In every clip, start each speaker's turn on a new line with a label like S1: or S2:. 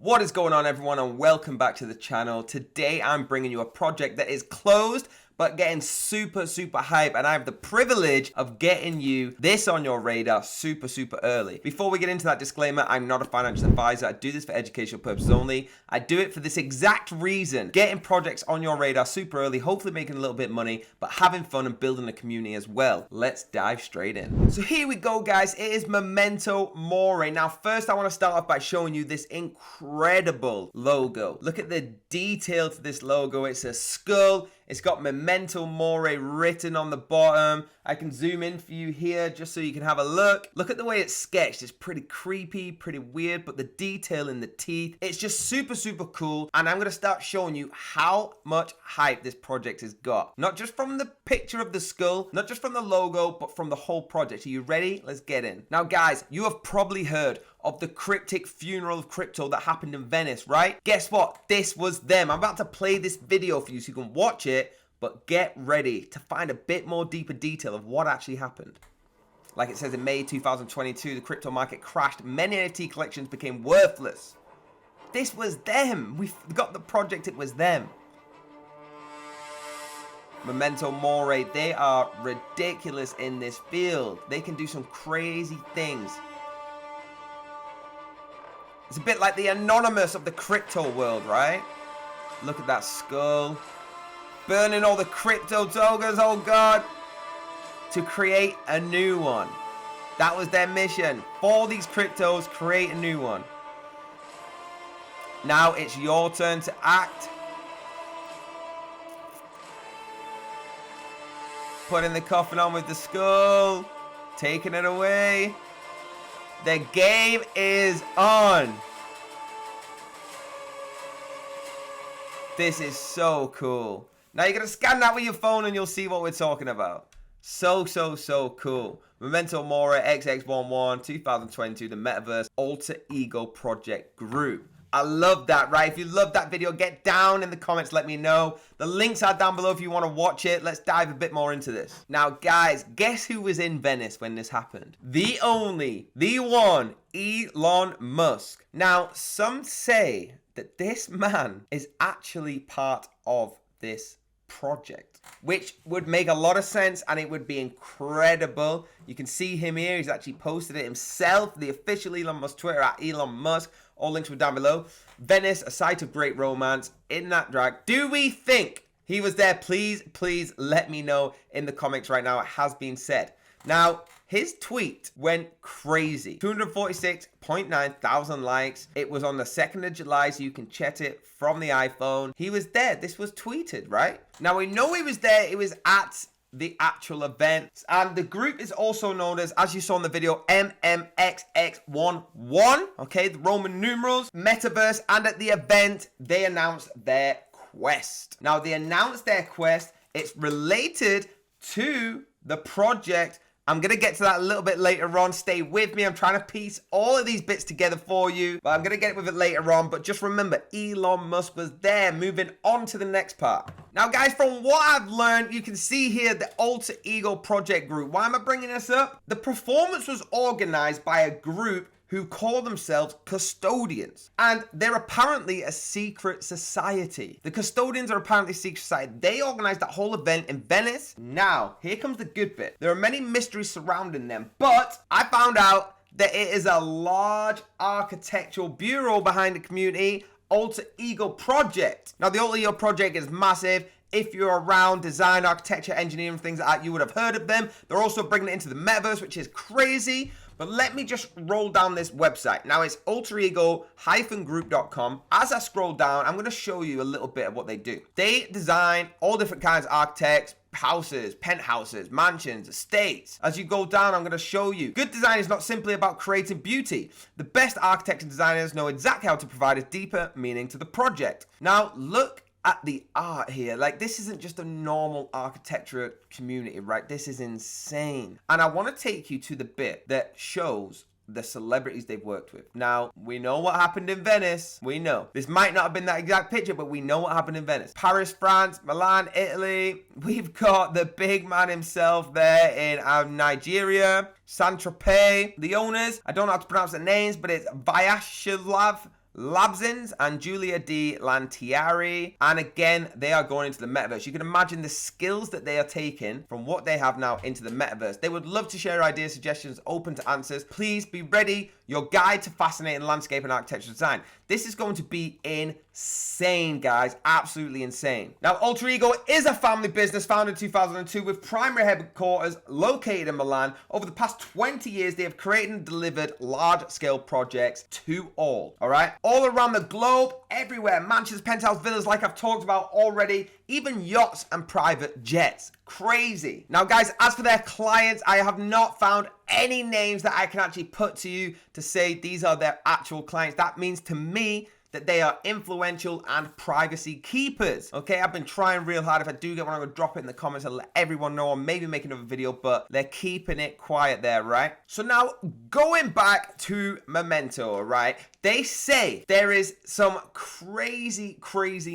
S1: What is going on, everyone, and welcome back to the channel. Today I'm bringing you a project that is closed but getting super hype, and I have the privilege of getting you this on your radar super early. Before we get into that disclaimer, I'm not a financial advisor. I do this for educational purposes only. I do it for this exact reason: getting projects on your radar super early, hopefully making a little bit of money, but having fun and building a community as well. Let's dive straight in. So here we go, guys. It is Memento Mori. Now first I want to start off by showing you this incredible logo. Look at the detail to this logo. It's a skull. It's got Memento Mori written on the bottom. I can zoom in for you here just so you can have a look. Look at the way it's sketched. It's pretty creepy, pretty weird, but the detail in the teeth, it's just super cool. And I'm going to start showing you how much hype this project has got. Not just from the picture of the skull, not just from the logo, but from the whole project. Are you ready? Let's get in. Now, guys, you have probably heard of the cryptic funeral of crypto that happened in Venice, right? Guess what? This was them. I'm about to play this video for you so you can watch it, but get ready to find a bit more deeper detail of what actually happened. Like it says, in May 2022, the crypto market crashed. Many NFT collections became worthless. This was them. We got the project. It was them. Memento Mori, they are ridiculous in this field. They can do some crazy things. It's a bit like the Anonymous of the crypto world, right? Look at that skull. Burning all the crypto tokens, oh god. To create a new one. That was their mission. For these cryptos, create a new one. Now it's your turn to act. Putting the coffin on with the skull. Taking it away. The game is on. This is so cool. Now you're going to scan that with your phone and you'll see what we're talking about. So cool. Memento Mori XX11 2022, the Metaverse Alter Ego Project Group. I love that, right? If you love that video, get down in the comments, let me know. The links are down below if you want to watch it. Let's dive a bit more into this. Now, guys, guess who was in Venice when this happened? The only, the one, Elon Musk. Now, some say that this man is actually part of this project, which would make a lot of sense, and it would be incredible. You can see him here. He's actually posted it himself, the official Elon Musk Twitter at Elon Musk. All links were down below. Venice, a site of great romance. In that drag, do we think he was there? Please let me know in the comments right now. It has been said. Now, his tweet went crazy. 246.9 thousand likes. It was on the 2nd of July, so you can check it from the iPhone. He was there. This was tweeted, right? Now, we know he was there. It was at the actual event. And the group is also known as you saw in the video, MMXXII. Okay, the Roman numerals, Metaverse. And at the event, they announced their quest. Now, they announced their quest. It's related to the project. I'm going to get to that a little bit later on. Stay with me. I'm trying to piece all of these bits together for you, but I'm going to get with it later on. But just remember, Elon Musk was there. Moving on to the next part. Now, guys, from what I've learned, you can see here the Alter Ego Project Group. Why am I bringing this up? The performance was organized by a group who call themselves custodians. And they're apparently a secret society. The custodians are apparently a secret society. They organized that whole event in Venice. Now, here comes the good bit. There are many mysteries surrounding them, but I found out that it is a large architectural bureau behind the community Alter Ego Project. Now, the Alter Ego Project is massive. If you're around design, architecture, engineering, things like that, you would have heard of them. They're also bringing it into the metaverse, which is crazy. But let me just roll down this website. Now it's alterego-group.com. As I scroll down, I'm going to show you a little bit of what they do. They design all different kinds of architects, houses, penthouses, mansions, estates. As you go down, I'm going to show you. Good design is not simply about creating beauty. The best architects and designers know exactly how to provide a deeper meaning to the project. Now look at the art here. Like, this isn't just a normal architecture community, right? This is insane. And I want to take you to the bit that shows the celebrities they've worked with. Now, we know what happened in Venice. We know. This might not have been that exact picture, but we know what happened in Venice. Paris, France, Milan, Italy. We've got the big man himself there in Nigeria. Saint-Tropez. The owners, I don't know how to pronounce the names, but it's Vyacheslav Labzins and Julia D. Lantieri. And again, they are going into the metaverse. You can imagine the skills that they are taking from what they have now into the metaverse. They would love to share ideas, suggestions, open to answers. Please be ready. Your guide to fascinating landscape and architecture design. This is going to be insane, guys. Absolutely insane. Now, Alter Ego is a family business founded in 2002 with primary headquarters located in Milan. Over the past 20 years, they have created and delivered large-scale projects to all right? All around the globe, everywhere. Mansions, penthouse villas, like I've talked about already, even yachts and private jets. Crazy. Now, guys, as for their clients, I have not found any names that I can actually put to you to say these are their actual clients. That means to me that they are influential and privacy keepers. Okay, I've been trying real hard. If I do get one, I'm gonna drop it in the comments and let everyone know, or maybe make another video, but they're keeping it quiet there, right? So now, going back to Memento, right? They say there is some crazy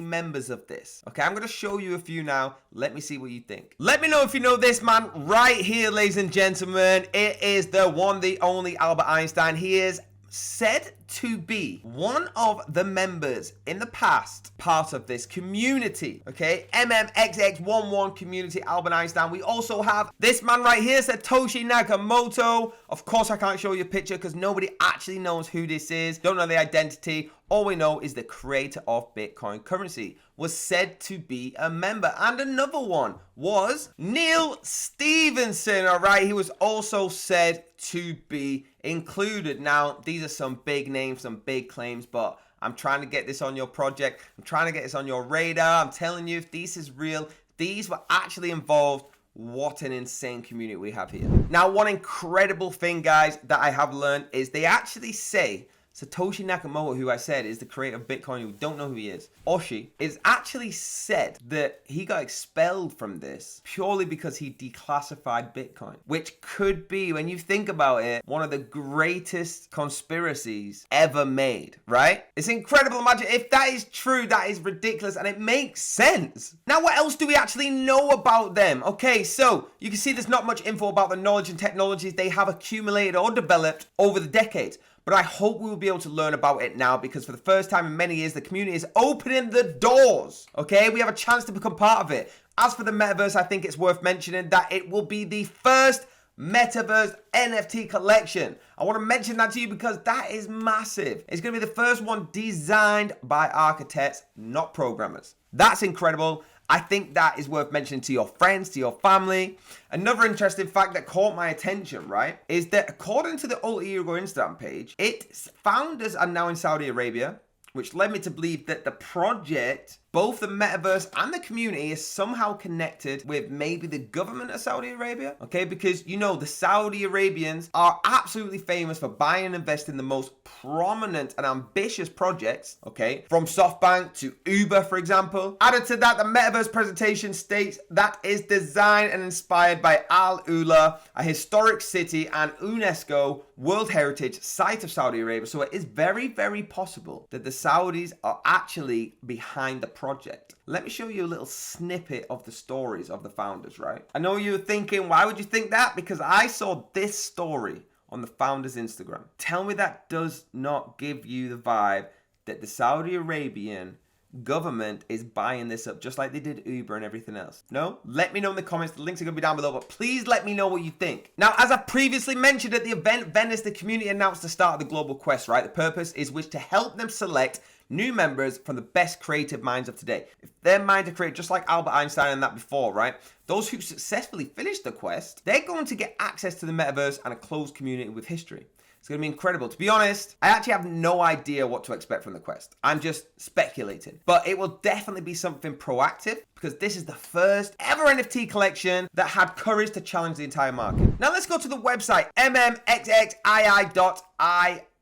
S1: members of this. Okay, I'm gonna show you a few now. Let me see what you think. Let me know if you know this man right here, ladies and gentlemen. It is the one, the only Albert Einstein. He is said to be one of the members in the past part of this community, okay? MMXXII community, Albert Einstein. We also have this man right here, Satoshi Nakamoto. Of course, I can't show you a picture because nobody actually knows who this is. Don't know the identity. All we know is the creator of Bitcoin currency was said to be a member. And another one was Neil Stevenson, all right? He was also said to be included. Now, these are some big names, some big claims, but I'm trying to get this on your project. I'm trying to get this on your radar. I'm telling you, if this is real, these were actually involved. What an insane community we have here. Now, one incredible thing, guys, that I have learned is they actually say Satoshi Nakamoto, who I said is the creator of Bitcoin, who don't know who he is, or she, is actually said that he got expelled from this purely because he declassified Bitcoin, which could be, when you think about it, one of the greatest conspiracies ever made, right? It's incredible. Imagine if that is true, that is ridiculous, and it makes sense. Now, what else do we actually know about them? Okay, so you can see there's not much info about the knowledge and technologies they have accumulated or developed over the decades. But I hope we will be able to learn about it now, because for the first time in many years, the community is opening the doors. Okay, we have a chance to become part of it. As for the metaverse, I think it's worth mentioning that it will be the first Metaverse NFT collection. I want to mention that to you because that is massive. It's going to be the first one designed by architects, not programmers. That's incredible. I think that is worth mentioning to your friends, to your family. Another interesting fact that caught my attention, right, is that according to the Alter Ego Instagram page, its founders are now in Saudi Arabia, which led me to believe that the project, both the metaverse and the community, is somehow connected with maybe the government of Saudi Arabia, okay? Because, you know, the Saudi Arabians are absolutely famous for buying and investing in the most prominent and ambitious projects, okay? From SoftBank to Uber, for example. Added to that, the metaverse presentation states that is designed and inspired by Al Ula, a historic city and UNESCO World Heritage Site of Saudi Arabia. So it is very, very possible that the Saudis are actually behind the project. Let me show you a little snippet of the stories of the founders, right? I know you're thinking, why would you think that? Because I saw this story on the founders' Instagram. Tell me that does not give you the vibe that the Saudi Arabian government is buying this up just like they did Uber and everything else. No? Let me know in the comments. The links are going to be down below, but please let me know what you think. Now, as I previously mentioned at the event, Venice, the community announced the start of the global quest, right? The purpose is which to help them select new members from the best creative minds of today. If their minds are creative, just like Albert Einstein and that before, right? Those who successfully finish the quest, they're going to get access to the metaverse and a closed community with history. It's going to be incredible. To be honest, I actually have no idea what to expect from the quest. I'm just speculating. But it will definitely be something proactive, because this is the first ever NFT collection that had courage to challenge the entire market. Now let's go to the website, MMXXII.io.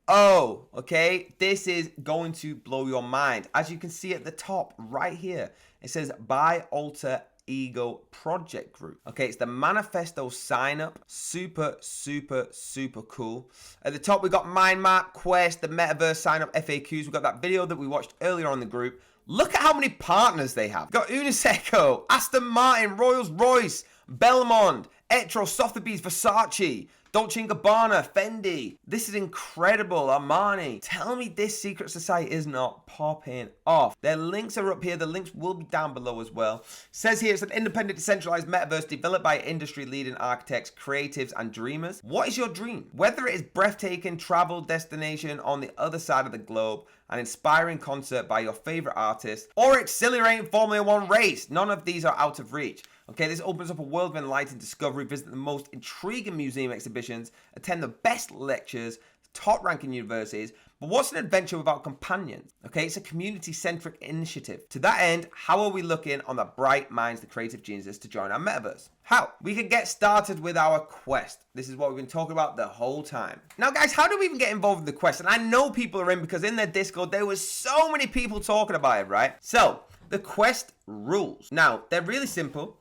S1: Okay, this is going to blow your mind. As you can see at the top right here, it says buy Alter Ego project group. Okay, it's the manifesto sign up. Super cool. At the top we got mind map, quest, the metaverse sign up, FAQs. We got that video that we watched earlier on the group. Look at how many partners they have. We've got Uniseco, Aston Martin, Rolls Royce, Belmont, Etro, Sotheby's, Versace, Dolce & Gabbana, Fendi. This is incredible. Armani. Tell me this secret society is not popping off. Their links are up here. The links will be down below as well. Says here it's an independent, decentralized metaverse developed by industry-leading architects, creatives, and dreamers. What is your dream? Whether it is breathtaking travel destination on the other side of the globe, an inspiring concert by your favorite artist, or exhilarating Formula One race, none of these are out of reach. Okay, this opens up a world of enlightened discovery. Visit the most intriguing museum exhibitions, attend the best lectures, top-ranking universities. But what's an adventure without companions? Okay, it's a community-centric initiative. To that end, how are we looking on the bright minds, the creative geniuses to join our metaverse? How? We can get started with our quest. This is what we've been talking about the whole time. Now, guys, how do we even get involved in the quest? And I know people are in because in their Discord, there was so many people talking about it, right? So, the quest rules. Now, they're really simple.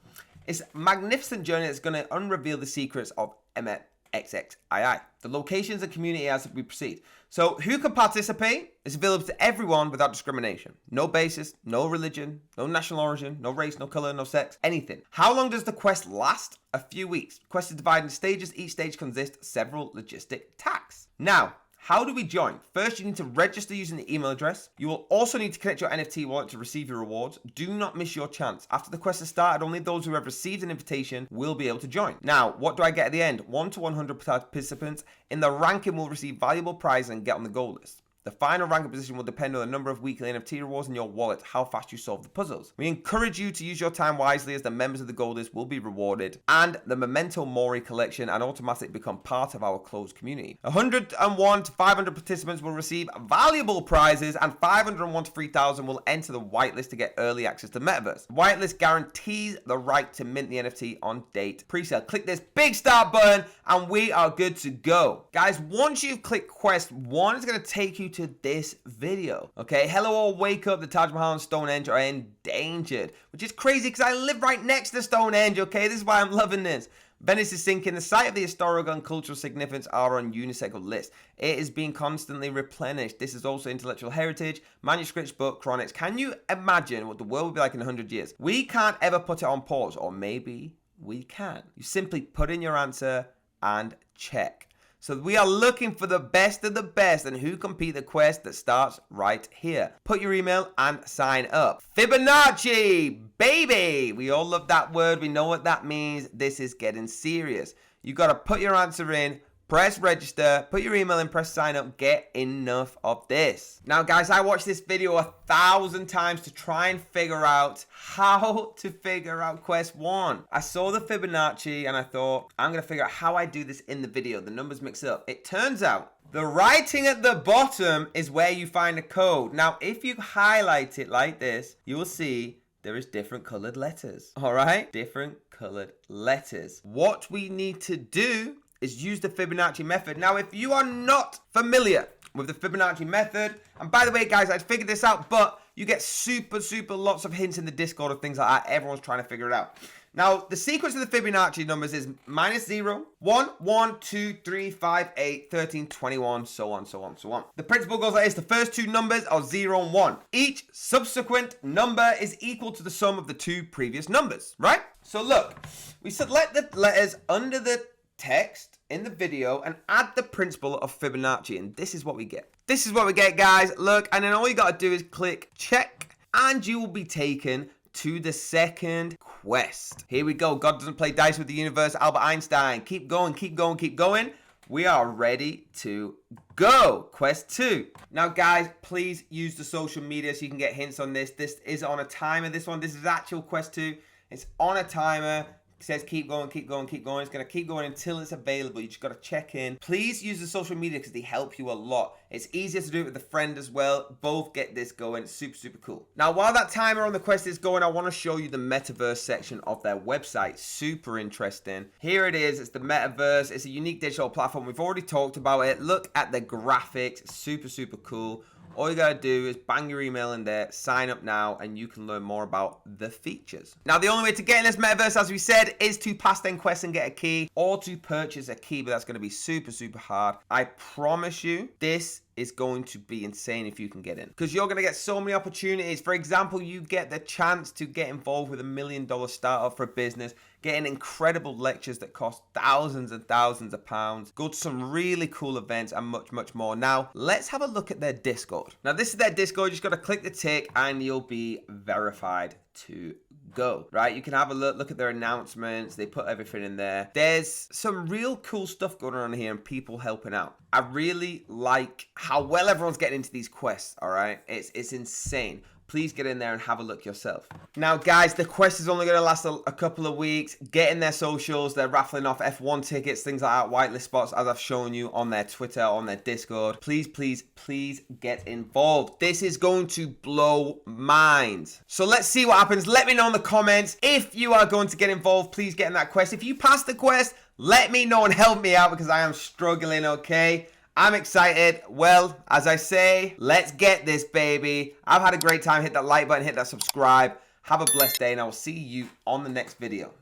S1: It's a magnificent journey that's going to unreveal the secrets of MMXXII, the locations and community as we proceed. So who can participate? It's available to everyone without discrimination. No basis, no religion, no national origin, no race, no color, no sex, anything. How long does the quest last? A few weeks. The quest is divided into stages. Each stage consists of several logistic tasks. Now, how do we join? First, you need to register using the email address. You will also need to connect your NFT wallet to receive your rewards. Do not miss your chance. After the quest has started, only those who have received an invitation will be able to join. Now, what do I get at the end? 1 to 100 participants in the ranking will receive valuable prizes and get on the goal list. The final ranking position will depend on the number of weekly NFT rewards in your wallet, how fast you solve the puzzles. We encourage you to use your time wisely as the members of the goal list will be rewarded, and the Memento Mori collection and automatically become part of our closed community. 101 to 500 participants will receive valuable prizes, and 501 to 3,000 will enter the whitelist to get early access to Metaverse. The whitelist guarantees the right to mint the NFT on date pre-sale. Click this big start button, and we are good to go. Guys, once you've clicked Quest 1, it's going to take you to this video. Okay, hello all, wake up. The Taj Mahal and Stonehenge are endangered, which is crazy because I live right next to Stonehenge. Okay, this is why I'm loving this. Venice is sinking. The site of the historical and cultural significance are on UNESCO list. It is being constantly replenished. This is also intellectual heritage, manuscripts, book, chronics. Can you imagine what the world will be like in 100 years? We can't ever put it on pause, or maybe we can. You simply put in your answer and check. So we are looking for the best of the best and who complete the quest that starts right here. Put your email and sign up. Fibonacci, baby. We all love that word. We know what that means. This is getting serious. You got to put your answer in, press register, put your email in, press sign up, get enough of this. Now, guys, I watched this video 1,000 times to try and figure out how to figure out Quest 1. I saw the Fibonacci and I thought, I'm going to figure out how I do this in the video. The numbers mix up. It turns out the writing at the bottom is where you find the code. Now, if you highlight it like this, you will see there is different colored letters. All right? Different colored letters. What we need to do is use the Fibonacci method. Now, if you are not familiar with the Fibonacci method, and by the way, guys, I figured this out, but you get super lots of hints in the Discord of things like that. Everyone's trying to figure it out. Now, the sequence of the Fibonacci numbers is -0, 1, 1, 2, 3, 5, 8, 13, 21, so on, so on, so on. The principle goes like this. The first two numbers are 0 and 1. Each subsequent number is equal to the sum of the two previous numbers, right? So look, we select the letters under the text in the video and add the principle of Fibonacci, and this is what we get. This is what we get, guys. Look, and then all you got to do is click check, and you will be taken to the second quest. Here we go. God doesn't play dice with the universe. Albert Einstein. Keep going, keep going, keep going. We are ready to go. Quest 2. Now, guys, please use the social media so you can get hints on this. This is on a timer. This is actual Quest 2. It's on a timer. It says keep going, keep going, keep going. It's going to keep going until it's available. You just got to check in. Please use the social media because they help you a lot. It's easier to do it with a friend as well. Both get this going. It's super cool. Now, while that timer on the quest is going, I want to show you the Metaverse section of their website. Super interesting. Here it is. It's the Metaverse. It's a unique digital platform. We've already talked about it. Look at the graphics. It's super cool. All you gotta do is bang your email in there, sign up now, and you can learn more about the features. Now, the only way to get in this metaverse, as we said, is to pass 10 quests and get a key, or to purchase a key, but that's gonna be super hard. I promise you, this is going to be insane if you can get in, because you're going to get so many opportunities. For example, you get the chance to get involved with $1 million startup for a business, getting incredible lectures that cost thousands and thousands of pounds, go to some really cool events, and much, much more. Now, let's have a look at their Discord. Now, this is their Discord. You just got to click the tick and you'll be verified to go, right? You can have a look at their announcements. They put everything in there. There's some real cool stuff going on here and people helping out. I really like how well everyone's getting into these quests, all right? It's insane. Please get in there and have a look yourself. Now, guys, the quest is only going to last a couple of weeks. Get in their socials. They're raffling off F1 tickets, things like that, whitelist spots, as I've shown you on their Twitter, on their Discord. Please, please, please get involved. This is going to blow minds. So let's see what happens. Let me know in the comments if you are going to get involved. Please get in that quest. If you pass the quest, let me know and help me out, because I am struggling, okay? I'm excited. Well, as I say, let's get this, baby. I've had a great time. Hit that like button, hit that subscribe. Have a blessed day, and I will see you on the next video.